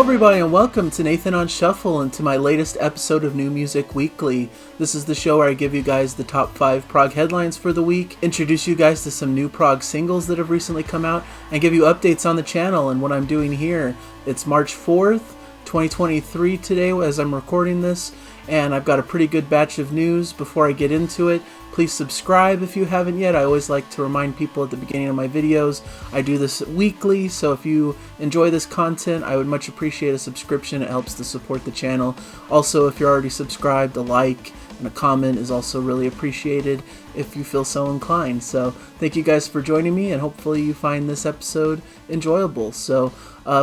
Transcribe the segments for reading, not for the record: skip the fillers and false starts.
everybody, and welcome to Nathan on Shuffle and to my latest episode of New Music Weekly. This is the show where I give you guys the top 5 prog headlines for the week, introduce you guys to some new prog singles that have recently come out, and give you updates on the channel and what I'm doing here. It's March 4th, 2023 today as I'm recording this, and I've got a pretty good batch of news. Before I get into it, please subscribe if you haven't yet. I always like to remind people at the beginning of my videos, I do this weekly, so if you enjoy this content, I would much appreciate a subscription. It helps to support the channel. Also, if you're already subscribed, a like and a comment is also really appreciated if you feel so inclined. So thank you guys for joining me, and hopefully you find this episode enjoyable. So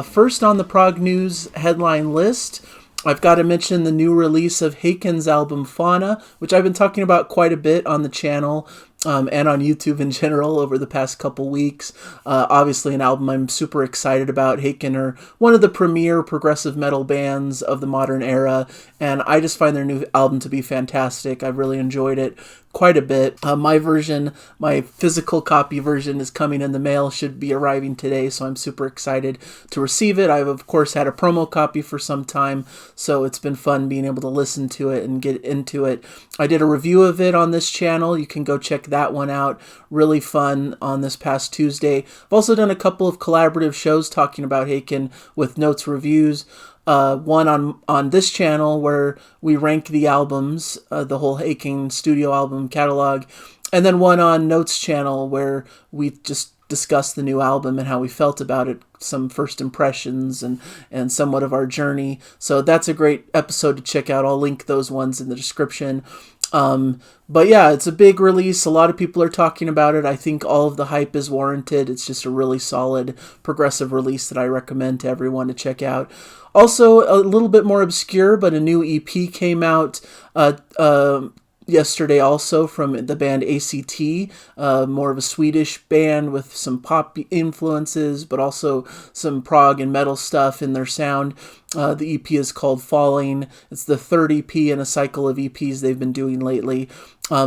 first on the prog news headline list, I've got to mention the new release of Haken's album Fauna, which I've been talking about quite a bit on the channel and on YouTube in general over the past couple weeks. Obviously an album I'm super excited about. Haken are one of the premier progressive metal bands of the modern era, and I just find their new album to be fantastic. I've really enjoyed it quite a bit. My version, my physical copy version, is coming in the mail, should be arriving today, so I'm super excited to receive it. I've of course had a promo copy for some time, so it's been fun being able to listen to it and get into it. I did a review of it on this channel. You can go check that one out. Really fun on this past Tuesday. I've also done a couple of collaborative shows talking about Haken with notes reviews. One on this channel where we rank the albums, the whole Haken studio album catalog, and then one on Notes channel where we just discussed the new album and how we felt about it, some first impressions and somewhat of our journey. So that's a great episode to check out. I'll link those ones in the description. But yeah, it's a big release. A lot of people are talking about it. I think all of the hype is warranted. It's just a really solid progressive release that I recommend to everyone to check out. Also, a little bit more obscure, but a new EP came out yesterday also from the band A.C.T, more of a Swedish band with some pop influences, but also some prog and metal stuff in their sound. The EP is called Falling. It's the third EP in a cycle of EPs they've been doing lately.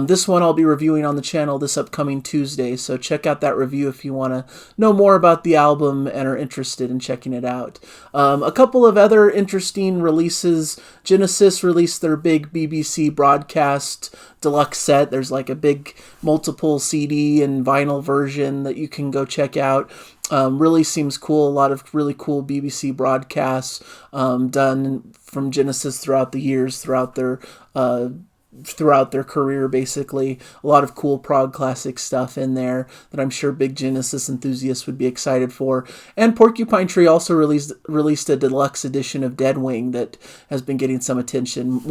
This one I'll be reviewing on the channel this upcoming Tuesday, so check out that review if you want to know more about the album and are interested in checking it out. A couple of other interesting releases. Genesis released their big BBC broadcast deluxe set. There's like a big multiple CD and vinyl version that you can go check out. Really seems cool. A lot of really cool BBC broadcasts done from Genesis throughout the years, throughout their career, basically. A lot of cool prog classic stuff in there that I'm sure big Genesis enthusiasts would be excited for. And Porcupine Tree also released a deluxe edition of Deadwing that has been getting some attention.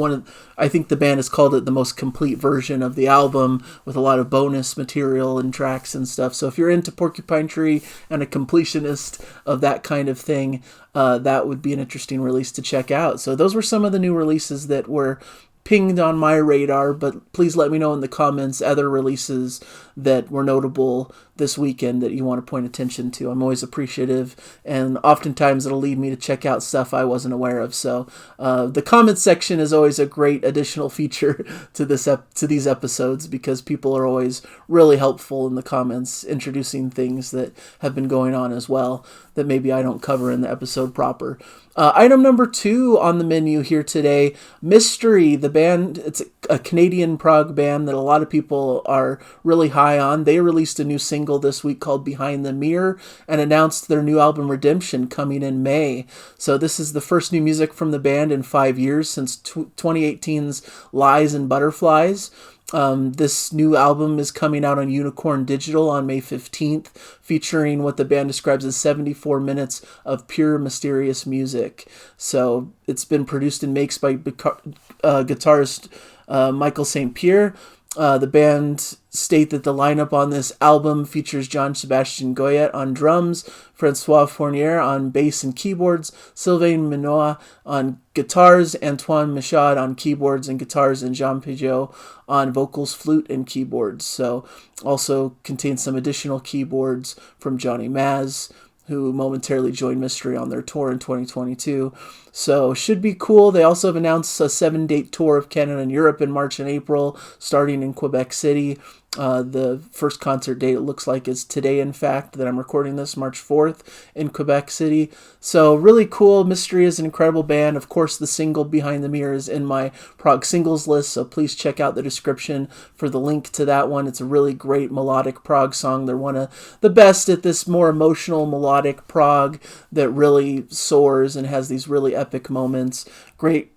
I think the band has called it the most complete version of the album, with a lot of bonus material and tracks and stuff. So if you're into Porcupine Tree and a completionist of that kind of thing, that would be an interesting release to check out. So those were some of the new releases that were pinged on my radar, but please let me know in the comments other releases that were notable this weekend that you want to point attention to. I'm always appreciative, and oftentimes it'll lead me to check out stuff I wasn't aware of. So the comment section is always a great additional feature to these episodes, because people are always really helpful in the comments, introducing things that have been going on as well that maybe I don't cover in the episode proper. Item number 2 on the menu here today, Mystery, the band. It's a Canadian prog band that a lot of people are really high on. They released a new single this week called Behind the Mirror and announced their new album Redemption coming in May. So this is the first new music from the band in 5 years, since 2018's Lies and Butterflies. This new album is coming out on Unicorn Digital on May 15th, featuring what the band describes as 74 minutes of pure mysterious music. So it's been produced and mixed by guitarist Michael St. Pierre. The band state that the lineup on this album features John Sebastian Goyet on drums, Francois Fournier on bass and keyboards, Sylvain Minoa on guitars, Antoine Michaud on keyboards and guitars, and Jean Peugeot on vocals, flute, and keyboards. So also contains some additional keyboards from Johnny Maz, who momentarily joined Mystery on their tour in 2022. So should be cool. They also have announced a 7-date tour of Canada and Europe in March and April, starting in Quebec City. The first concert date, it looks like, is today, in fact, that I'm recording this, March 4th in Quebec City. So really cool. Mystery is an incredible band. Of course, the single Behind the Mirror is in my Prog singles list, so please check out the description for the link to that one. It's a really great melodic prog song. They're one of the best at this more emotional melodic prog that really soars and has these really epic moments. Great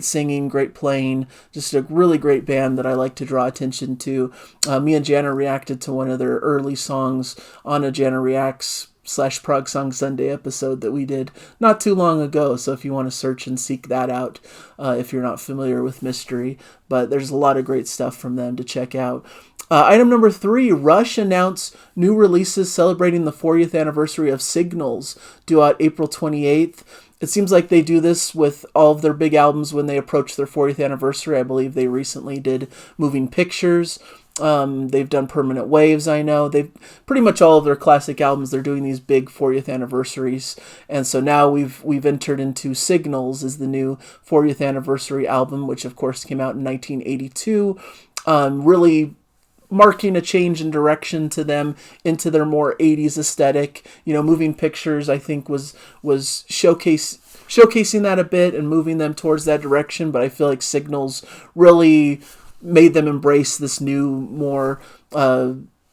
singing, great playing, just a really great band that I like to draw attention to. Me and Jana reacted to one of their early songs on a Jana Reacts / Prog Song Sunday episode that we did not too long ago, so if you want to search and seek that out, if you're not familiar with Mystery, but there's a lot of great stuff from them to check out. Item number 3, Rush announced new releases celebrating the 40th anniversary of Signals, due out April 28th. It seems like they do this with all of their big albums when they approach their 40th anniversary. I believe they recently did Moving Pictures. They've done Permanent Waves, I know. They've pretty much all of their classic albums, they're doing these big 40th anniversaries. And so now we've entered into Signals as the new 40th anniversary album, which of course came out in 1982. Really marking a change in direction to them into their more 80s aesthetic. Moving Pictures, I think, was showcasing that a bit and moving them towards that direction, but I feel like Signals really made them embrace this new, more,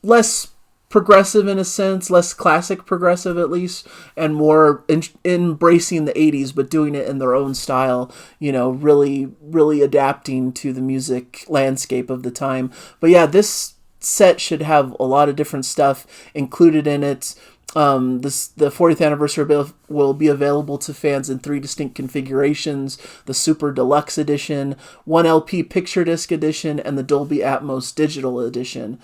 less progressive in a sense, less classic progressive at least, and more embracing the 80s, but doing it in their own style, really, really adapting to the music landscape of the time. But yeah, this set should have a lot of different stuff included in it. The 40th anniversary will be available to fans in 3 distinct configurations: the Super Deluxe Edition, 1 LP Picture Disc Edition, and the Dolby Atmos Digital Edition.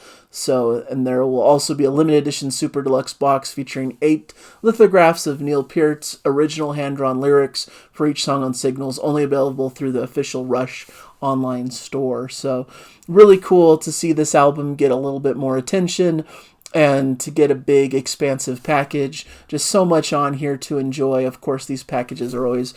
And there will also be a limited edition Super Deluxe box featuring 8 lithographs of Neil Peart's original hand-drawn lyrics for each song on Signals, only available through the official Rush online store. So really cool to see this album get a little bit more attention and to get a big, expansive package. Just so much on here to enjoy. Of course, these packages are always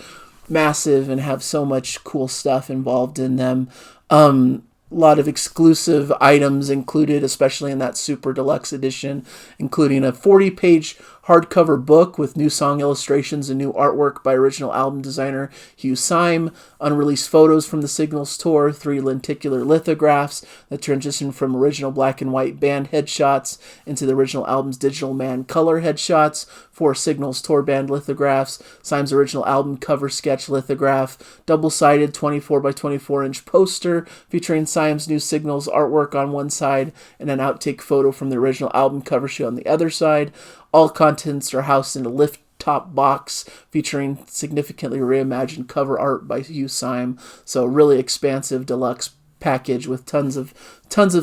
massive and have so much cool stuff involved in them. A lot of exclusive items included, especially in that Super Deluxe Edition, including a 40-page hardcover book with new song illustrations and new artwork by original album designer Hugh Syme, unreleased photos from the Signals tour, 3 lenticular lithographs that transition from original black and white band headshots into the original album's digital man color headshots, 4 Signals tour band lithographs, Syme's original album cover sketch lithograph, double-sided 24 by 24 inch poster featuring Syme's new Signals artwork on one side and an outtake photo from the original album cover shoot on the other side. All contents are housed in a lift-top box featuring significantly reimagined cover art by Hugh Syme. So really expansive deluxe package with tons of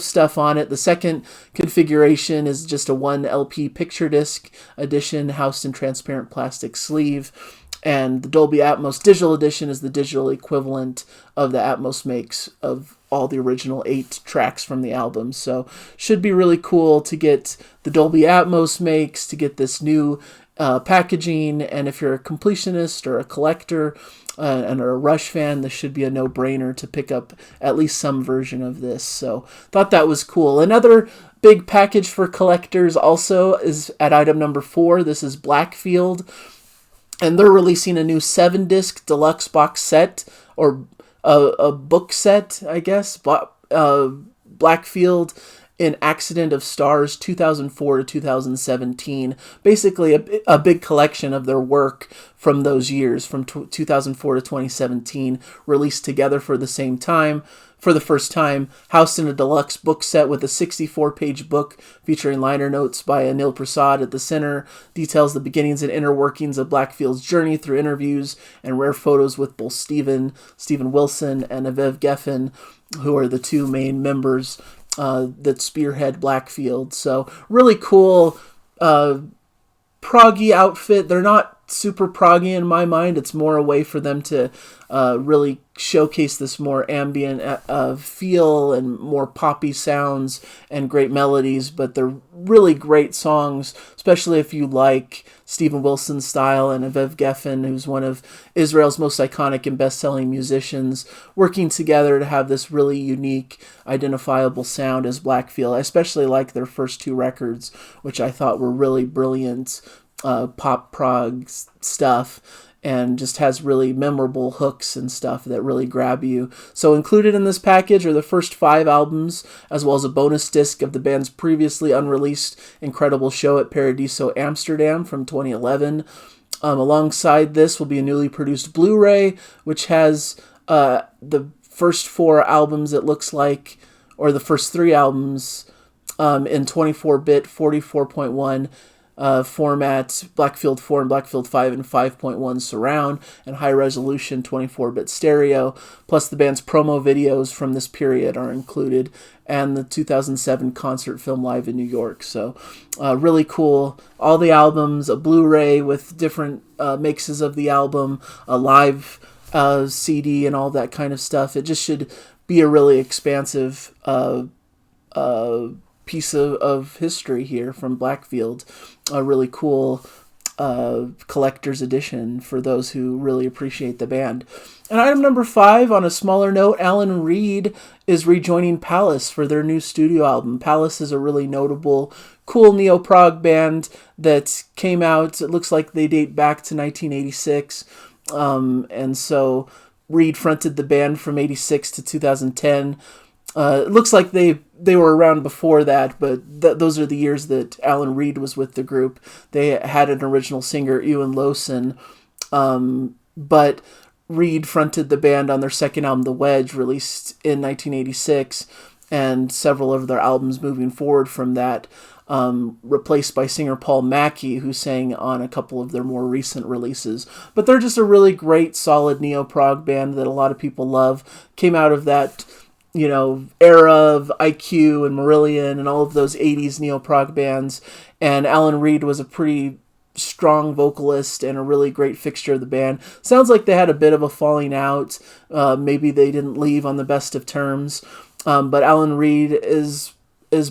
stuff on it. The second configuration is just a 1 LP picture disc edition housed in transparent plastic sleeve. And the Dolby Atmos Digital Edition is the digital equivalent of the Atmos makes of all the original 8 tracks from the album. So should be really cool to get the Dolby Atmos makes, to get this new packaging. And if you're a completionist or a collector and are a Rush fan, this should be a no-brainer to pick up at least some version of this. So thought that was cool. Another big package for collectors also is at item number 4. This is Blackfield. And they're releasing a new 7-disc deluxe box set, or a book set, I guess. Blackfield, An Accident of Stars, 2004 to 2017. Basically a big collection of their work from those years, from 2004 to 2017, released together for the first time, housed in a deluxe book set with a 64-page book featuring liner notes by Anil Prasad at the center, details the beginnings and inner workings of Blackfield's journey through interviews and rare photos with both Stephen Wilson and Aviv Geffen, who are the 2 main members that spearhead Blackfield. So really cool proggy outfit. They're not super proggy in my mind. It's more a way for them to really showcase this more ambient feel and more poppy sounds and great melodies, but they're really great songs, especially if you like Steven Wilson's style and Aviv Geffen, who's one of Israel's most iconic and best-selling musicians, working together to have this really unique, identifiable sound as Blackfield. I especially like their first two records, which I thought were really brilliant pop prog stuff, and just has really memorable hooks and stuff that really grab you. So included in this package are the first 5 albums, as well as a bonus disc of the band's previously unreleased incredible show at Paradiso Amsterdam from 2011. Alongside this will be a newly produced Blu-ray, which has the first 4 albums, it looks like, or the first 3 albums in 24-bit 44.1 format, Blackfield 4 and Blackfield 5 and 5.1 surround, and high-resolution 24-bit stereo, plus the band's promo videos from this period are included, and the 2007 concert film Live in New York. So really cool. All the albums, a Blu-ray with different mixes of the album, a live CD and all that kind of stuff. It just should be a really expansive piece of history here from Blackfield. A really cool collector's edition for those who really appreciate the band. And item number 5, on a smaller note, Alan Reed is rejoining Pallas for their new studio album. Pallas is a really notable, cool neo-prog band that came out, it looks like they date back to 1986. And so Reed fronted the band from 86 to 2010. It looks like they were around before that, but those are the years that Alan Reed was with the group. They had an original singer, Ewan Lowson, but Reed fronted the band on their second album, The Wedge, released in 1986, and several of their albums moving forward from that, replaced by singer Paul Mackey, who sang on a couple of their more recent releases. But they're just a really great, solid neo-prog band that a lot of people love. Came out of that era of IQ and Marillion and all of those 80s neo-prog bands. And Alan Reed was a pretty strong vocalist and a really great fixture of the band. Sounds like they had a bit of a falling out. Maybe they didn't leave on the best of terms. But Alan Reed is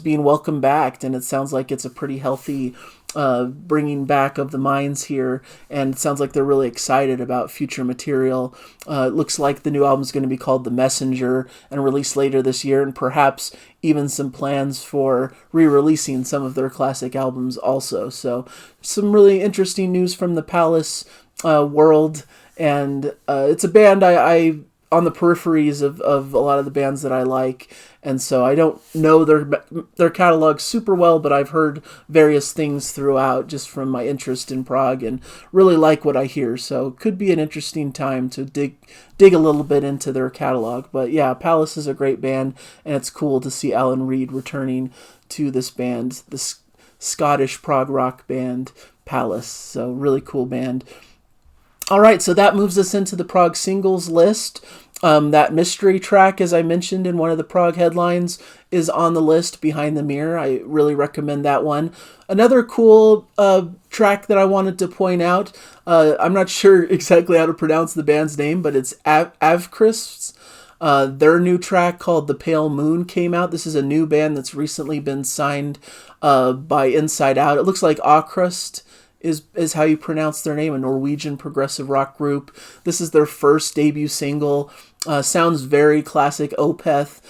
being welcomed back, and it sounds like it's a pretty healthy bringing back of the minds here, and it sounds like they're really excited about future material. It looks like the new album is going to be called The Messenger and released later this year, and perhaps even some plans for re-releasing some of their classic albums also. So some really interesting news from the Pallas world, and it's a band I on the peripheries of a lot of the bands that I like, and so I don't know their catalog super well, but I've heard various things throughout just from my interest in prog and really like what I hear, so it could be an interesting time to dig a little bit into their catalog. But yeah, Pallas is a great band, and it's cool to see Alan Reed returning to this band, this Scottish prog rock band Pallas. So really cool band. All right, so that moves us into the prog singles list. That mystery track, as I mentioned in one of the prog headlines, is on the list, Behind the Mirror. I really recommend that one. Another cool track that I wanted to point out, I'm not sure exactly how to pronounce the band's name, but it's Avkrist's. Their new track called The Pale Moon came out. This is a new band that's recently been signed by Inside Out. It looks like Akrust is how you pronounce their name, a Norwegian progressive rock group. This is their first debut single. Sounds very classic Opeth,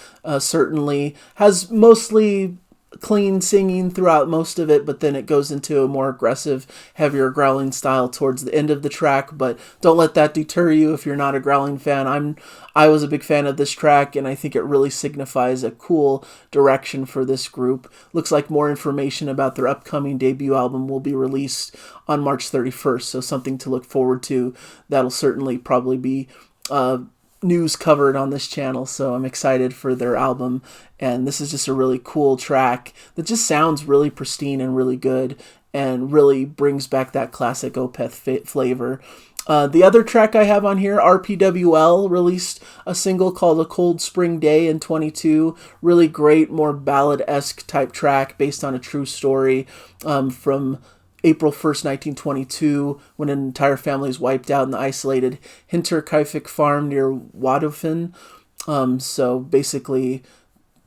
certainly. Has mostly clean singing throughout most of it, but then it goes into a more aggressive, heavier growling style towards the end of the track. But don't let that deter you if you're not a growling fan. I was a big fan of this track, and I think it really signifies a cool direction for this group. Looks like more information about their upcoming debut album will be released on March 31st, so something to look forward to. That'll certainly probably be news covered on this channel, so I'm excited for their album. And this is just a really cool track that just sounds really pristine and really good, and really brings back that classic Opeth flavor. The other track I have on here, RPWL, released a single called A Cold Spring Day in 22. Really great, more ballad-esque type track based on a true story from April 1st, 1922, when an entire family is wiped out in the isolated Hinterkaifeck farm near Wadhofen. So basically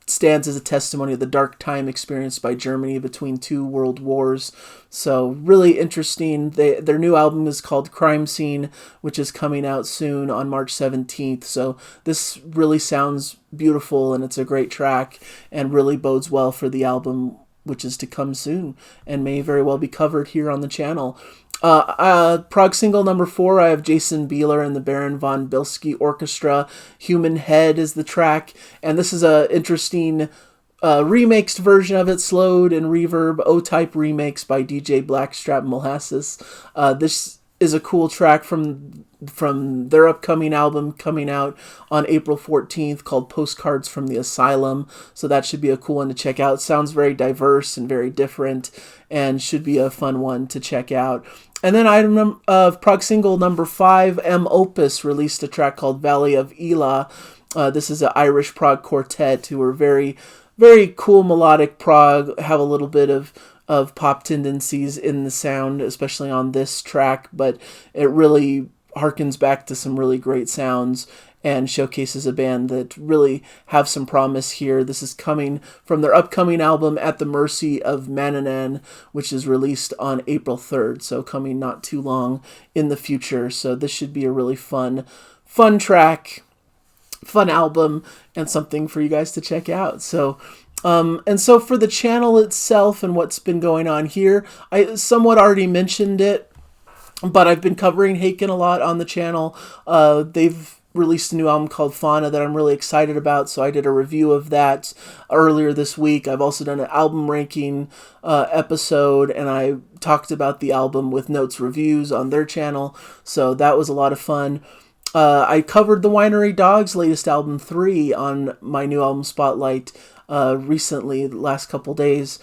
stands as a testimony of the dark time experienced by Germany between two world wars. So really interesting. Their new album is called Crime Scene, which is coming out soon on March 17th. So this really sounds beautiful, and it's a great track and really bodes well for the album, which is to come soon and may very well be covered here on the channel. Prog single number 4, I have Jason Bieler and the Baron von Bilski Orchestra. Human Head is the track, and this is a interesting remixed version of it, slowed and reverb, O-type remix by DJ Blackstrap Molasses. This is a cool track from their upcoming album coming out on April 14th called Postcards from the Asylum. So that should be a cool one to check out. It sounds very diverse and very different and should be a fun one to check out. And then item of Prog single number 5, M. Opus released a track called Valley of Elah. This is an Irish prog quartet who are very, very cool melodic prog, have a little bit of pop tendencies in the sound, especially on this track, but it really harkens back to some really great sounds and showcases a band that really have some promise here. This is coming from their upcoming album At the Mercy of Mannanan, which is released on April 3rd, so coming not too long in the future. So this should be a really fun track, fun album, and something for you guys to check out. So and so for the channel itself and what's been going on here, I somewhat already mentioned it, but I've been covering Haken a lot on the channel. They've released a new album called Fauna that I'm really excited about, so I did a review of that earlier this week. I've also done an album ranking episode, and I talked about the album with notes reviews on their channel, so that was a lot of fun. I covered the Winery Dogs' latest album 3 on my new album Spotlight recently, the last couple days,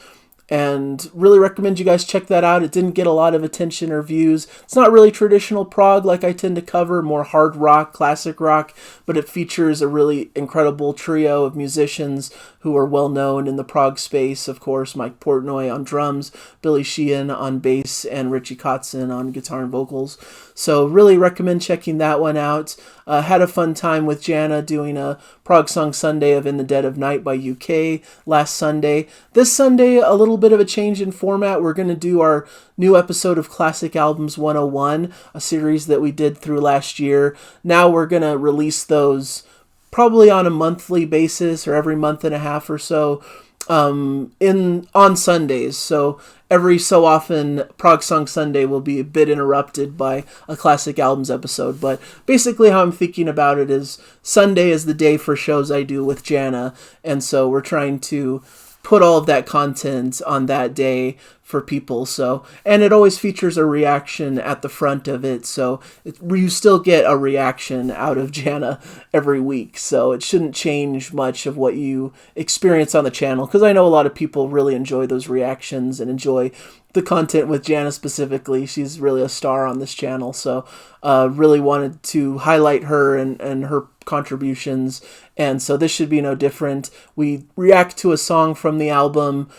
and really recommend you guys check that out. It didn't get a lot of attention or views. It's not really traditional prog like I tend to cover, more hard rock, classic rock, but it features a really incredible trio of musicians who are well known in the prog space. Of course, Mike Portnoy on drums, Billy Sheehan on bass, and Richie Kotzen on guitar and vocals. So really recommend checking that one out. Had a fun time with Jana doing a Prog Song Sunday of In the Dead of Night by UK last Sunday. This Sunday, a little bit of a change in format. We're going to do our new episode of Classic Albums 101, a series that we did through last year. Now we're going to release those probably on a monthly basis or every month and a half or so on Sundays. So every so often, Prog Song Sunday will be a bit interrupted by a Classic Albums episode. But basically how I'm thinking about it is Sunday is the day for shows I do with Jana. And so we're trying to put all of that content on that day for people. So, and it always features a reaction at the front of it. So you still get a reaction out of Jana every week. So it shouldn't change much of what you experience on the channel, because I know a lot of people really enjoy those reactions and enjoy the content with Jana specifically. She's really a star on this channel. So really wanted to highlight her and her contributions. And so this should be no different. We react to a song from the album,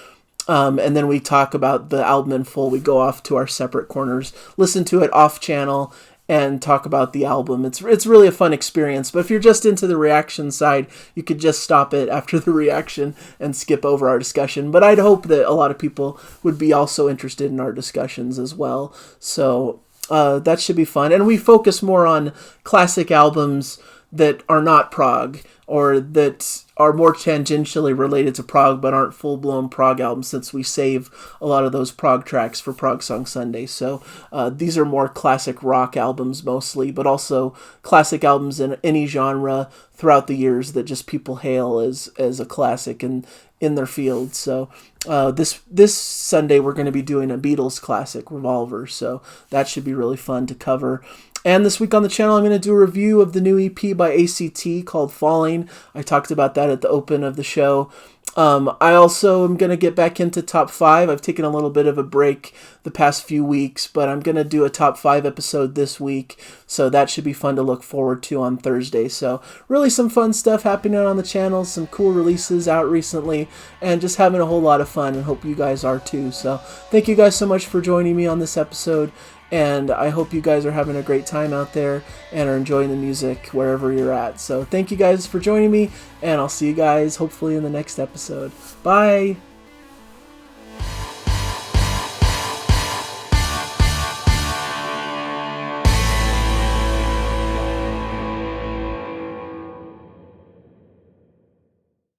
and then we talk about the album in full. We go off to our separate corners, listen to it off channel, and talk about the album. It's really a fun experience. But if you're just into the reaction side, you could just stop it after the reaction and skip over our discussion. But I'd hope that a lot of people would be also interested in our discussions as well. So that should be fun. And we focus more on classic albums that are not prog, or that are more tangentially related to prog but aren't full-blown prog albums, since we save a lot of those prog tracks for Prog Song Sunday. So these are more classic rock albums mostly, but also classic albums in any genre throughout the years that just people hail as a classic in their field. So this Sunday we're going to be doing a Beatles classic, Revolver, so that should be really fun to cover. And this week on the channel, I'm going to do a review of the new EP by A.C.T. called Falling. I talked about that at the open of the show. I also am going to get back into top 5. I've taken a little bit of a break the past few weeks, but I'm going to do a top 5 episode this week, so that should be fun to look forward to on Thursday. So really some fun stuff happening on the channel, some cool releases out recently, and just having a whole lot of fun, and hope you guys are too. So thank you guys so much for joining me on this episode, and I hope you guys are having a great time out there and are enjoying the music wherever you're at. So thank you guys for joining me, and I'll see you guys hopefully in the next episode. Bye!